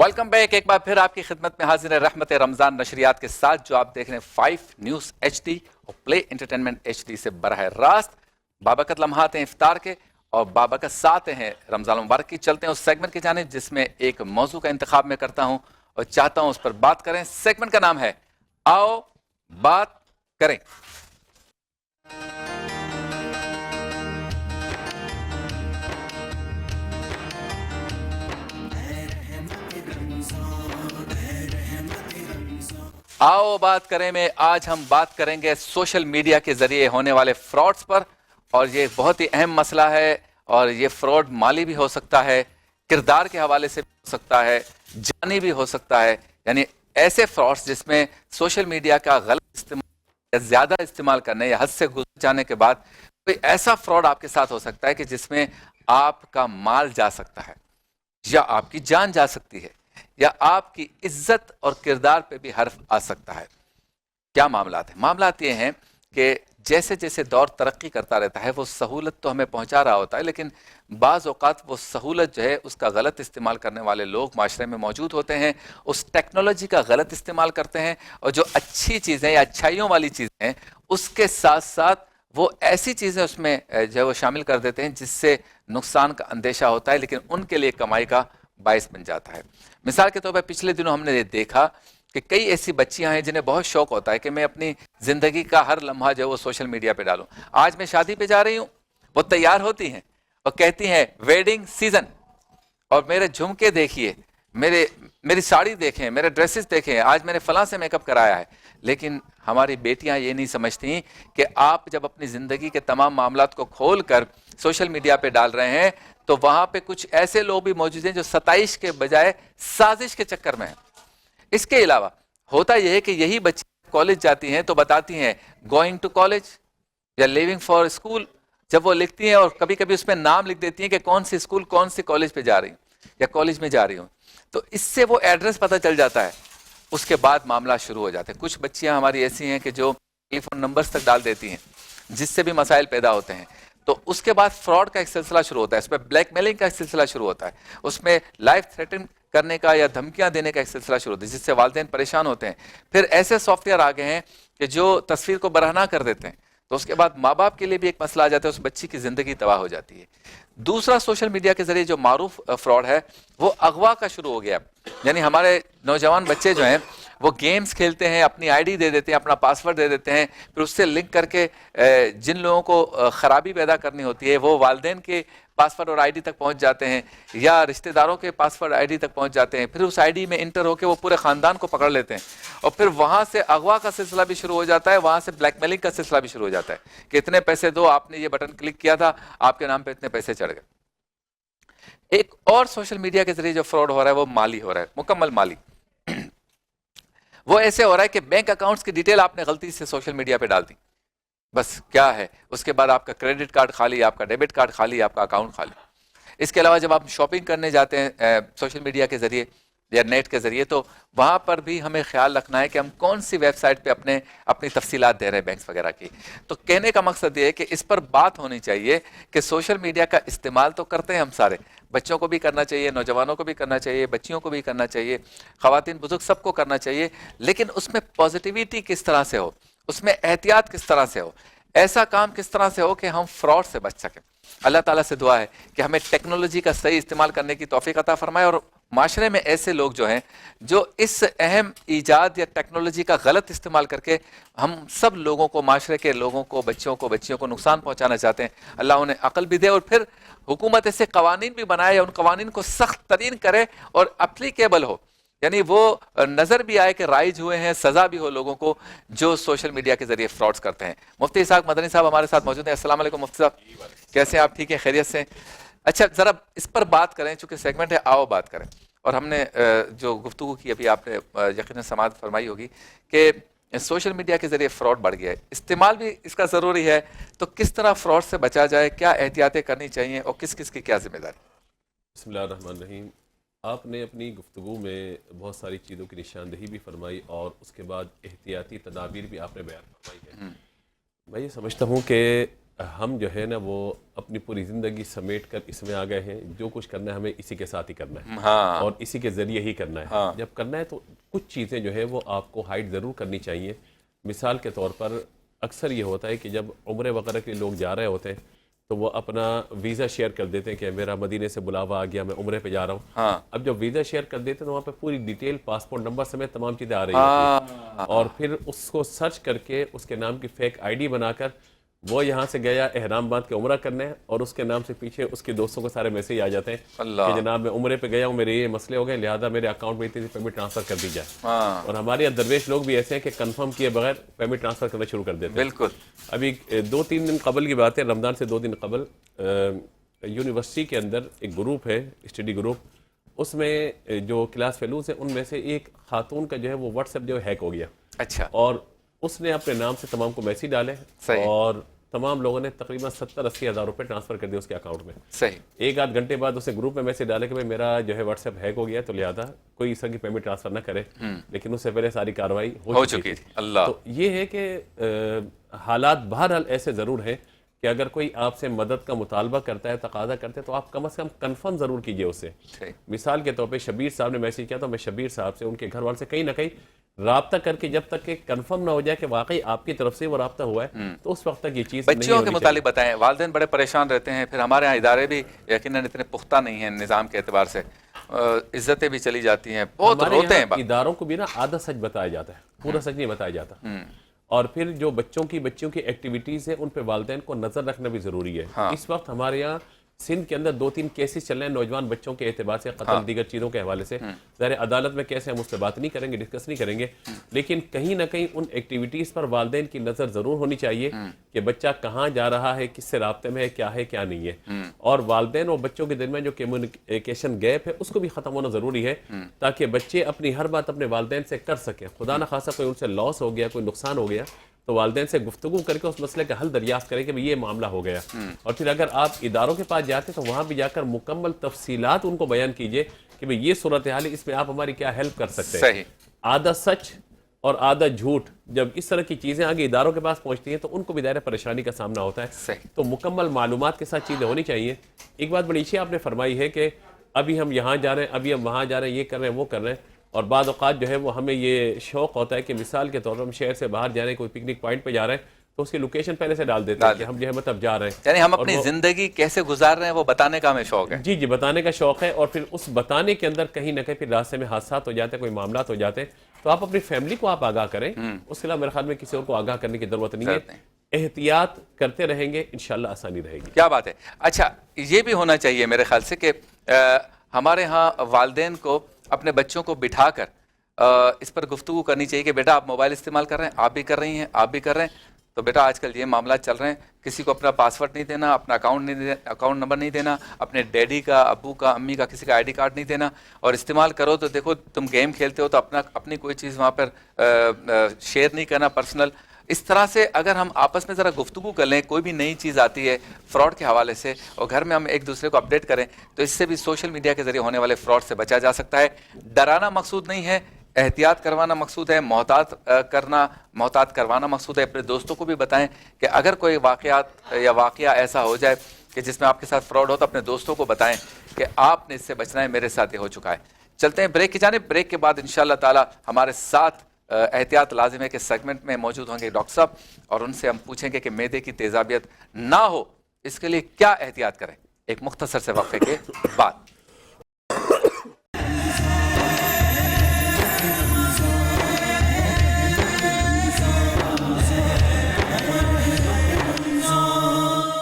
Welcome back. एक बार फिर आपकी खिदमत में हाजिर है रहमत रमजान नशरियात के साथ, जो आप देख रहे हैं 5 न्यूज HD और प्ले एंटरटेनमेंट HD से बरह रास्त बाबरकत लम्हात हैं इफ्तार के और बाबरकत साथ हैं रमजान मुबारक की। चलते हैं उस सेगमेंट की जानिब जिसमें एक मौजू का इंतखाब मैं करता हूं और चाहता हूं उस पर बात करें। सेगमेंट का नाम है आओ बात करें। आओ बात करें में आज हम बात करेंगे सोशल मीडिया के जरिए होने वाले फ्रॉड्स पर, और ये बहुत ही अहम मसला है। और ये फ्रॉड माली भी हो सकता है, किरदार के हवाले से भी हो सकता है, जानी भी हो सकता है। यानी ऐसे फ्रॉड्स जिसमें सोशल मीडिया का गलत इस्तेमाल या ज्यादा इस्तेमाल करने या हद से गुजर जाने के बाद कोई ऐसा फ्रॉड आपके साथ हो सकता है कि जिसमें आपका माल जा सकता है या आपकी जान जा सकती है या आपकी इज्जत और किरदार पे भी हर्फ आ सकता है। क्या मामलात है? मामलात ये हैं कि जैसे जैसे दौर तरक्की करता रहता है वो सहूलत तो हमें पहुंचा रहा होता है, लेकिन बाज़ औक़ात वो सहूलत जो है उसका गलत इस्तेमाल करने वाले लोग माशरे में मौजूद होते हैं, उस टेक्नोलॉजी का गलत इस्तेमाल करते हैं और जो अच्छी चीज़ें या अच्छाइयों वाली चीज़ें हैं उसके साथ साथ वो ऐसी चीज़ें उसमें जो है वो शामिल कर देते हैं जिससे नुकसान का अंदेशा होता है, लेकिन उनके लिए कमाई का बायस बन जाता है। मिसाल के तौर पर पिछले दिनों हमने ये देखा कि कई ऐसी बच्चियां हैं जिन्हें बहुत शौक होता है कि मैं अपनी जिंदगी का हर लम्हा जो है वो सोशल मीडिया पे डालूं। आज मैं शादी पे जा रही हूं, वो तैयार होती हैं और कहती हैं वेडिंग सीजन, और मेरे झुमके देखिए, मेरी साड़ी देखें, मेरे ड्रेसेस देखें, आज मैंने फलां से मेकअप कराया है। लेकिन हमारी बेटियां ये नहीं समझती कि आप जब अपनी जिंदगी के तमाम मामलात को खोल कर सोशल मीडिया पे डाल रहे हैं तो वहां पे कुछ ऐसे लोग भी मौजूद हैं जो सताइश के बजाय साजिश के चक्कर में हैं। इसके अलावा होता यह है कि यही बच्ची कॉलेज जाती हैं तो बताती हैं गोइंग टू कॉलेज या लिविंग फॉर स्कूल, जब वो लिखती हैं और कभी कभी उसमें नाम लिख देती हैं कि कौन सी स्कूल कौन सी कॉलेज पे जा रही हूँ या कॉलेज में जा रही हूँ, तो इससे वो एड्रेस पता चल जाता है। उसके बाद मामला शुरू हो जाते हैं। कुछ बच्चियां हमारी ऐसी हैं कि जो टेलीफोन नंबर्स तक डाल देती हैं जिससे भी मसाइल पैदा होते हैं। तो उसके बाद फ्रॉड का एक सिलसिला शुरू होता है, उसमें ब्लैकमेलिंग का एक सिलसिला शुरू होता है, उसमें लाइफ थ्रेटन करने का या धमकियां देने का एक सिलसिला शुरू होता है जिससे वालिदैन परेशान होते हैं। फिर ऐसे सॉफ्टवेयर आ गए हैं कि जो तस्वीर को बरहना कर देते हैं, तो उसके बाद माँ बाप के लिए भी एक मसला आ जाता है, उस बच्ची की जिंदगी तबाह हो जाती है। दूसरा सोशल मीडिया के जरिए जो मारूफ फ्रॉड है वो अगवा का शुरू हो गया। यानी हमारे नौजवान बच्चे जो हैं वो गेम्स खेलते हैं, अपनी आईडी दे देते हैं, अपना पासवर्ड दे देते हैं, फिर उससे लिंक करके जिन लोगों को खराबी पैदा करनी होती है वो वालिदैन के पासवर्ड और आईडी तक पहुंच जाते हैं या रिश्तेदारों के पासवर्ड आईडी तक पहुंच जाते हैं। फिर उस आईडी में इंटर होकर वो पूरे खानदान को पकड़ लेते हैं और फिर वहां से अगवा का सिलसिला भी शुरू हो जाता है, वहां से ब्लैकमेलिंग का सिलसिला भी शुरू हो जाता है कि इतने पैसे दो, आपने ये बटन क्लिक किया था, आपके नाम पे इतने पैसे चढ़ गए। एक और सोशल मीडिया के जरिए जो फ्रॉड हो रहा है वो माली हो रहा है, मुकम्मल माली। वो ऐसे हो रहा है कि बैंक अकाउंट्स की डिटेल आपने गलती से सोशल मीडिया पे डाल दी, बस क्या है, उसके बाद आपका क्रेडिट कार्ड खाली, आपका डेबिट कार्ड खाली, आपका अकाउंट खाली। इसके अलावा जब आप शॉपिंग करने जाते हैं सोशल मीडिया के जरिए या नेट के जरिए, तो वहां पर भी हमें ख्याल रखना है कि हम कौन सी वेबसाइट पे अपनी तफसीलात दे रहे हैं बैंक्स वगैरह की। तो कहने का मकसद ये है कि इस पर बात होनी चाहिए कि सोशल मीडिया का इस्तेमाल तो करते हैं हम सारे, बच्चों को भी करना चाहिए, नौजवानों को भी करना चाहिए, बच्चियों को भी करना चाहिए, खवातीन बुजुर्ग सबको करना चाहिए, लेकिन उसमें पॉजिटिविटी किस तरह से हो, उसमें एहतियात किस तरह से हो, ऐसा काम किस तरह से हो कि हम फ्रॉड से बच सकें। अल्लाह ताला से दुआ है कि हमें टेक्नोलॉजी का सही इस्तेमाल करने की तौफीक अता फरमाए और माशरे में ऐसे लोग जो हैं जो इस अहम ईजाद या टेक्नोलॉजी का गलत इस्तेमाल करके हम सब लोगों को, माशरे के लोगों को, बच्चियों को नुकसान पहुंचाना चाहते हैं, अल्लाह उन्हें अकल भी दे और फिर हुकूमत ऐसे कवानीन भी बनाए, उन कवानीन को सख्त तरीन करे और अप्लीकेबल हो, यानी वो नजर भी आए कि राइज हुए हैं, सजा भी हो लोगों को जो सोशल मीडिया के जरिए फ्रॉड्स करते हैं। मुफ्ती इसाक मदनी साहब हमारे साथ मौजूद हैं। अस्सलाम वालेकुम मुफ्ती साहब, कैसे हैं आप? ठीक है, खैरियत से? अच्छा, जरा इस पर बात करें, चूंकि सेगमेंट है आओ बात करें, और हमने जो गुफ्तगू की अभी आपने यकीनन समाअत फरमाई होगी कि सोशल मीडिया के जरिए फ्रॉड बढ़ गया है, इस्तेमाल भी इसका ज़रूरी है, तो किस तरह फ्रॉड से बचा जाए, क्या एहतियातें करनी चाहिए और किस किस की क्या जिम्मेदारी? बिस्मिल्लाहिर्रहमानिर्रहीम। आपने अपनी गुफ्तगू में बहुत सारी चीज़ों की निशानदही भी फरमाई और उसके बाद एहतियाती तदाबीर भी आपने बयान फरमाई है। मैं ये समझता हूँ कि ہم جو ہے نا وہ اپنی پوری زندگی سمیٹ کر اس میں آ گئے ہیں، جو کچھ کرنا ہے ہمیں اسی کے ساتھ ہی کرنا ہے ہاں اور اسی کے ذریعے ہی کرنا ہے۔ ہاں۔ جب کرنا ہے تو کچھ چیزیں جو ہے وہ آپ کو ہائڈ ضرور کرنی چاہیے۔ مثال کے طور پر اکثر یہ ہوتا ہے کہ جب عمرے وغیرہ کے لوگ جا رہے ہوتے ہیں تو وہ اپنا ویزا شیئر کر دیتے ہیں کہ میرا مدینے سے بلاوا آ گیا، میں عمرے پہ جا رہا ہوں۔ ہاں اب جب ویزا شیئر کر دیتے ہیں تو وہاں پہ پوری ڈیٹیل، پاسپورٹ نمبر سمیت تمام چیزیں آ رہی ہوتی ہیں، اور پھر اس کو سرچ کر کے اس کے نام کی فیک آئی ڈی بنا کر وہ یہاں سے گیا احرام باندھ کے عمرہ کرنے، اور اس کے نام سے پیچھے اس کے دوستوں کو سارے میسیج آ جاتے ہیں اللہ، کہ جناب میں عمرے پہ گیا ہوں، میرے یہ مسئلے ہو گئے، لہٰذا میرے اکاؤنٹ میں اتنی پیمنٹ ٹرانسفر کر دی جائے۔ ہاں اور ہمارے یہاں درویش لوگ بھی ایسے ہیں کہ کنفرم کیے بغیر پیمنٹ ٹرانسفر کرنا شروع کر دیتے ہیں۔ بالکل۔ ابھی 2-3 دن قبل کی بات ہے، رمضان سے 2 دن قبل یونیورسٹی کے اندر ایک گروپ ہے، اسٹڈی گروپ، اس میں جو کلاس فیلوز ہیں ان میں سے ایک خاتون کا جو ہے وہ واٹس ایپ جو ہے ہیک ہو گیا، اچھا، اور اس نے اپنے نام سے تمام کو میسیج ڈالے، صحیح، اور تمام لوگوں نے تقریباً 70-80 ہزار روپے ٹرانسفر کر دیے اس کے اکاؤنٹ میں۔ صحیح، 1-8 گھنٹے بعد اسے گروپ میں میسیج ڈالے کہ بھائی میرا جو ہے واٹس ایپ ہیک ہو گیا، تو لہٰذا کوئی اس طرح کی پیمنٹ ٹرانسفر نہ کرے، لیکن اس سے پہلے ساری کارروائی ہو چکی تھی۔ اللہ، تو یہ ہے کہ حالات بہرحال ایسے ضرور ہیں کہ اگر کوئی آپ سے مدد کا مطالبہ کرتا ہے، تقاضا کرتے ہیں، تو آپ کم از کم کنفرم ضرور کیجئے اسے۔ صحیح، مثال کے طور پہ شبیر صاحب نے میسیج کیا، تو میں شبیر صاحب سے، ان کے گھر والے سے کہیں نہ کہیں رابطہ کر کے جب تک کہ کنفرم نہ ہو جائے کہ واقعی آپ کی طرف سے وہ رابطہ ہوا ہے، تو اس وقت تک یہ چیز نہیں بچیوں ہونی کے چاہیے۔ متعلق بتائیں، والدین بڑے پریشان رہتے ہیں، پھر ہمارے ہاں ادارے بھی یقیناً اتنے پختہ نہیں ہیں نظام کے اعتبار سے، عزتیں بھی چلی جاتی ہیں، بہت ہمارے روتے یہاں ہیں۔ اداروں کو بھی نا آدھا سچ بتایا جاتا ہے، پورا سچ نہیں بتایا جاتا، اور پھر جو بچیوں کی ایکٹیویٹیز ہیں ان پہ والدین کو نظر رکھنا بھی ضروری ہے۔ اس وقت ہمارے یہاں سندھ کے اندر 2-3 کیسز چل رہے ہیں نوجوان بچوں کے اعتبار سے، قتل دیگر چیزوں کے حوالے سے۔ ظاہر عدالت میں کیسے ہم اس پہ بات نہیں کریں گے، ڈسکس نہیں کریں گے، لیکن کہیں نہ کہیں ان ایکٹیویٹیز پر والدین کی نظر ضرور ہونی چاہیے کہ بچہ کہاں جا رہا ہے، کس سے رابطے میں ہے، کیا ہے کیا نہیں ہے، اور والدین اور بچوں کے درمیان جو کمیونیکیشن گیپ ہے اس کو بھی ختم ہونا ضروری ہے، تاکہ بچے اپنی ہر بات اپنے والدین سے کر سکیں۔ خدا نہ خواستہ کوئی ان سے لاس ہو گیا، کوئی نقصان ہو گیا، تو والدین سے گفتگو کر کے اس مسئلے کا حل دریافت کریں کہ یہ معاملہ ہو گیا، اور پھر اگر آپ اداروں کے پاس جاتے تو وہاں بھی جا کر مکمل تفصیلات ان کو بیان کیجئے کہ یہ صورتحال ہے، اس میں آپ ہماری کیا ہیلپ کر سکتے ہیں۔ صحیح، آدھا سچ اور آدھا جھوٹ جب اس طرح کی چیزیں آگے اداروں کے پاس پہنچتی ہیں تو ان کو بھی دائرہ پریشانی کا سامنا ہوتا ہے، صحیح، تو مکمل معلومات کے ساتھ چیزیں ہونی چاہیے۔ ایک بات بڑی اچھی آپ نے فرمائی ہے کہ ابھی ہم یہاں جا رہے ہیں، ابھی ہم وہاں جا رہے ہیں، یہ کر رہے ہیں، وہ کر رہے ہیں، اور بعض اوقات جو ہے وہ ہمیں یہ شوق ہوتا ہے کہ مثال کے طور پر ہم شہر سے باہر جا رہے ہیں، کوئی پکنک پوائنٹ پہ جا رہے ہیں، تو اس کی لوکیشن پہلے سے ڈال دیتے ہیں کہ ہم جو ہے مطلب جا رہے ہیں، یعنی ہم اپنی زندگی کیسے گزار رہے ہیں وہ بتانے کا ہمیں شوق ہے۔ جی جی بتانے کا شوق ہے، اور پھر اس بتانے کے اندر کہیں نہ کہیں پھر راستے میں حادثات ہو جاتے ہیں، کوئی معاملات ہو جاتے ہیں، تو آپ اپنی فیملی کو آپ آگاہ کریں، اس کے علاوہ میرے خیال میں کسی اور کو آگاہ کرنے کی ضرورت نہیں ہے۔ احتیاط کرتے رہیں گے، انشاءاللہ آسانی رہے گی۔ کیا بات ہے۔ اچھا، یہ بھی ہونا چاہیے میرے خیال سے کہ ہمارے ہاں والدین کو اپنے بچوں کو بٹھا کر اس پر گفتگو کرنی چاہیے کہ بیٹا آپ موبائل استعمال کر رہے ہیں، آپ بھی کر رہی ہیں، آپ بھی کر رہے ہیں، تو بیٹا آج کل یہ معاملات چل رہے ہیں، کسی کو اپنا پاسورڈ نہیں دینا، اپنا اکاؤنٹ نمبر نہیں دینا، اپنے ڈیڈی کا، ابو کا، امی کا کسی کا آئی ڈی کارڈ نہیں دینا، اور استعمال کرو تو دیکھو تم گیم کھیلتے ہو تو اپنی کوئی چیز وہاں پر شیئر نہیں کرنا پرسنل۔ اس طرح سے اگر ہم آپس میں ذرا گفتگو کر لیں، کوئی بھی نئی چیز آتی ہے فراڈ کے حوالے سے، اور گھر میں ہم ایک دوسرے کو اپڈیٹ کریں، تو اس سے بھی سوشل میڈیا کے ذریعے ہونے والے فراڈ سے بچا جا سکتا ہے۔ ڈرانا مقصود نہیں ہے، احتیاط کروانا مقصود ہے، محتاط کروانا مقصود ہے۔ اپنے دوستوں کو بھی بتائیں کہ اگر کوئی واقعہ ایسا ہو جائے کہ جس میں آپ کے ساتھ فراڈ ہو تو اپنے دوستوں کو بتائیں کہ آپ نے اس سے بچنا ہے، میرے ساتھ یہ ہو چکا ہے۔ چلتے ہیں بریک کی جانب، بریک کے بعد انشاءاللہ تعالی ہمارے ساتھ احتیاط لازم ہے کہ سیگمنٹ میں موجود ہوں گے ڈاکٹر صاحب، اور ان سے ہم پوچھیں گے کہ معدے کی تیزابیت نہ ہو اس کے لیے کیا احتیاط کریں، ایک مختصر سے وقفے کے بعد۔